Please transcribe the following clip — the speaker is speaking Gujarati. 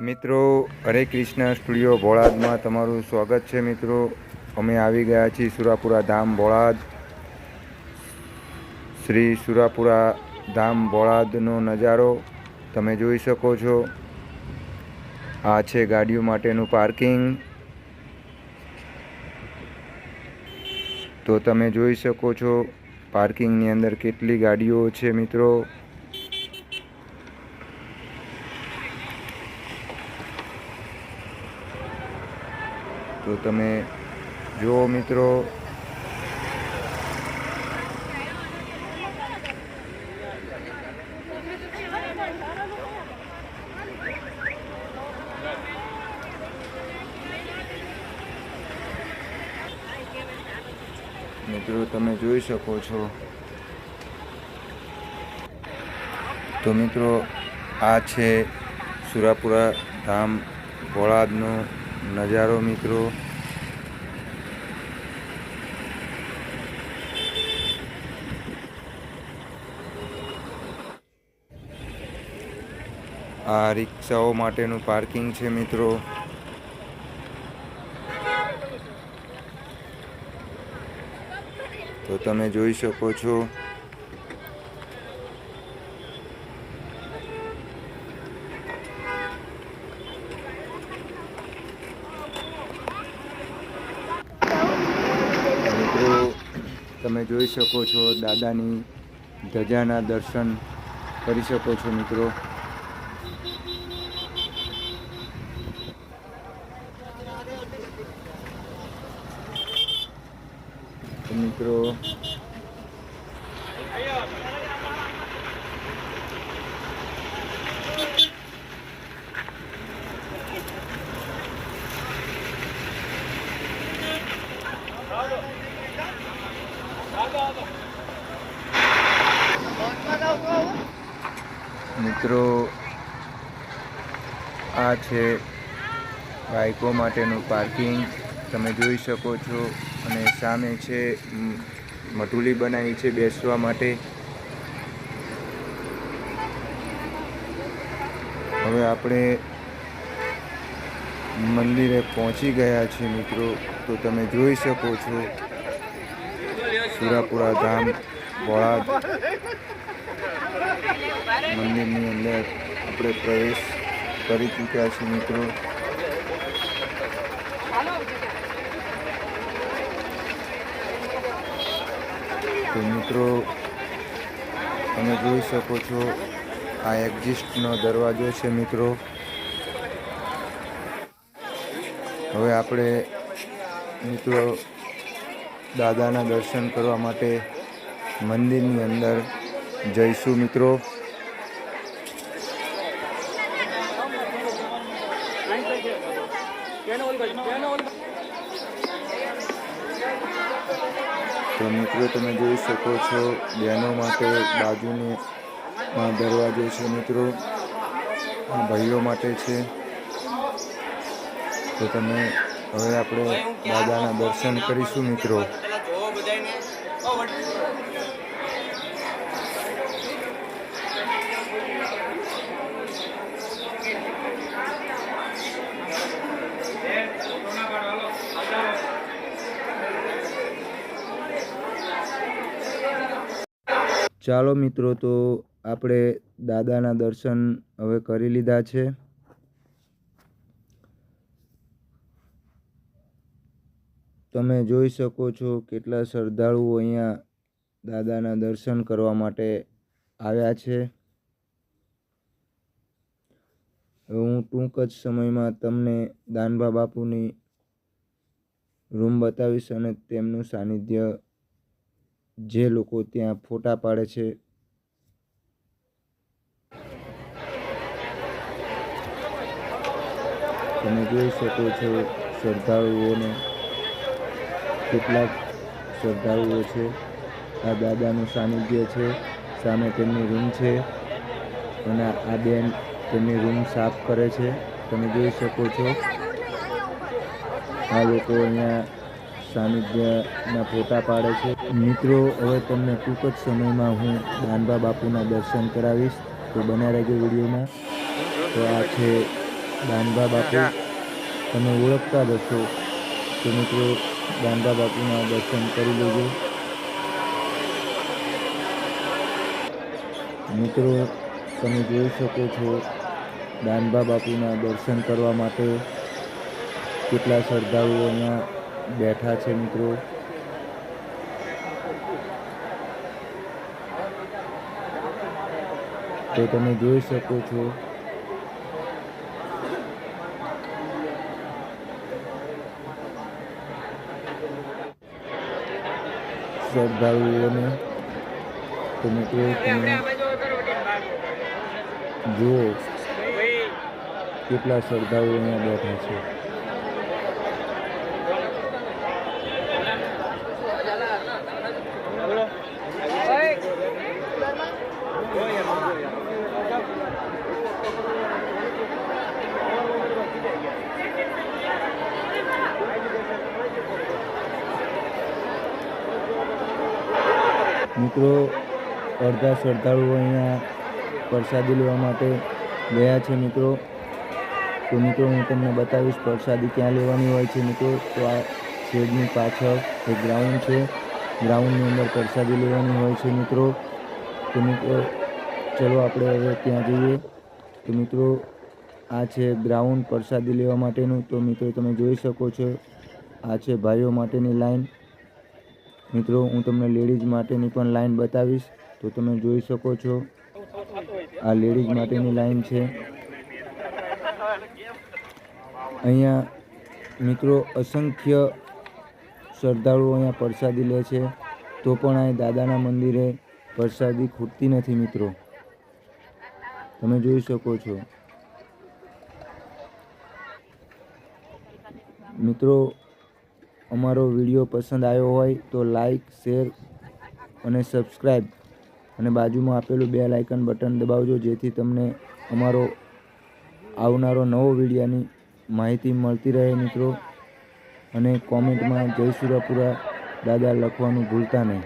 મિત્રો, હરે કૃષ્ણ સ્ટુડિયો ભોળાદમાં તમારું સ્વાગત છે. મિત્રો, અમે આવી ગયા છીએ સુરાપુરા ધામ ભોળાદ. શ્રી સુરાપુરા ધામ ભોળાદનો નજારો તમે જોઈ શકો છો. આ છે ગાડીઓ માટેનું પાર્કિંગ. તો તમે જોઈ શકો છો પાર્કિંગની અંદર કેટલી ગાડીઓ છે. મિત્રો, તો તમે જુઓ મિત્રો, તમે જોઈ શકો છો. તો મિત્રો, આ છે સુરાપુરા ધામ ભોળાદનો નજારો. મિત્રો, આ રિક્ષાઓ માટેનું પાર્કિંગ છે. મિત્રો, તો તમે જોઈ શકો છો. મિત્રો, તમે જોઈ શકો છો દાદાની ધજાના દર્શન કરી શકો છો. મિત્રો, મિત્રો મિત્રો આ છે બાઇકો માટેનું પાર્કિંગ. તમે જોઈ શકો છો. અને સામે છે મઢુલી બનાવી છે બેસવા માટે. હવે આપણે મંદિરે પહોંચી ગયા છીએ. મિત્રો, તો તમે જોઈ શકો છો સુરાપુરા ધામ ભોળાદ મંદિરની અંદર આપણે પ્રવેશ કરી ચૂક્યા છીએ. મિત્રો, તો મિત્રો તમે જોઈ શકો છો આ એક્ઝિસ્ટનો દરવાજો છે. મિત્રો, હવે આપણે મિત્રો દાદાના દર્શન કરવા માટે મંદિરની અંદર જઈશું. મિત્રો, તો મિત્રો તમે જોઈ શકો છો બહેનો માટે બાજુમાં દરવાજો છે. મિત્રો, આ ભાઈઓ માટે છે. તો તમે હવે આપણે દાદાના દર્શન કરીશું. મિત્રો, ચાલો મિત્રો, તો આપણે દાદાના દર્શન હવે કરી લીધા છે. તમે જોઈ શકો છો કેટલા શ્રદ્ધાળુઓ અહીંયા દાદાના દર્શન કરવા માટે આવ્યા છે. હવે હું ટૂંક જ સમયમાં તમને દાનબા બાપુની રૂમ બતાવીશ અને તેમનું સાનિધ્ય, જે લોકો ત્યાં ફોટા પાડે છે. તમે જોઈ શકો છો શ્રદ્ધાળુઓને, કેટલાક શ્રદ્ધાળુઓ છે. આ દાદાનું સાનિધ્ય છે. સામે તેમની રૂમ છે અને આ બેન તેમની રૂમ સાફ કરે છે. તમે જોઈ શકો છો આ લોકો અહીંયા સાનિધ્યના ફોટા પાડે છે. મિત્રો, હવે તમને ટૂંક જ સમયમાં હું દાનબા બાપુના દર્શન કરાવીશ. તો બન્યા રહેજો વિડીયોમાં. તો આ છે દાનબા બાપુ તમે ઓળખતા જ હશો, તો મિત્રો દાનબા બાપુના દર્શન કરી લેજો. મિત્રો તમે જોઈ શકો છો દાનબા બાપુના દર્શન કરવા માટે કેટલા શ્રદ્ધાળુઓ અહીંયા બેઠા છે. મિત્રો તો તમે જોઈ શકો છો શ્રદ્ધાળુઓને. તો મિત્રો તમે જુઓ કેટલા શ્રદ્ધાળુઓ અહીંયા બેઠા છે. મિત્રો અડધા શ્રદ્ધાળુઓ અહીંયા પ્રસાદી લેવા માટે ગયા છે. મિત્રો તો મિત્રો હું તમને બતાવીશ પ્રસાદી ક્યાં લેવાની હોય છે. મિત્રો તો આ શેડની પાછળ એક ગ્રાઉન્ડ છે, ગ્રાઉન્ડની અંદર પ્રસાદી લેવાની હોય છે. મિત્રો તો મિત્રો ચલો આપણે હવે ત્યાં જઈએ. તો મિત્રો આ છે ગ્રાઉન્ડ પ્રસાદી લેવા માટેનું. તો મિત્રો તમે જોઈ શકો છો આ છે ભાઈઓ માટેની લાઈન. મિત્રો હું તમને લેડીઝ માટેની પણ લાઈન બતાવીશ. તો તમે જોઈ શકો છો આ લેડીઝ માટેની લાઈન છે. અહીંયા મિત્રો અસંખ્ય શ્રદ્ધાળુઓ અહીંયા પ્રસાદી લે છે, તો પણ અહીં દાદાના મંદિરે પ્રસાદી ખૂટતી નથી. મિત્રો તમે જોઈ શકો છો. મિત્રો અમારો વિડીયો પસંદ આવ્યો હોય તો લાઈક, શેર અને સબસ્ક્રાઈબ અને બાજુમાં આપેલું બેલ આઇકન બટન દબાવજો, જેથી તમને અમારો આવનારો નવો વિડીયોની માહિતી મળતી રહે. મિત્રો અને કોમેન્ટમાં જય સુરાપુરા દાદા લખવાનું ભૂલતા નહીં.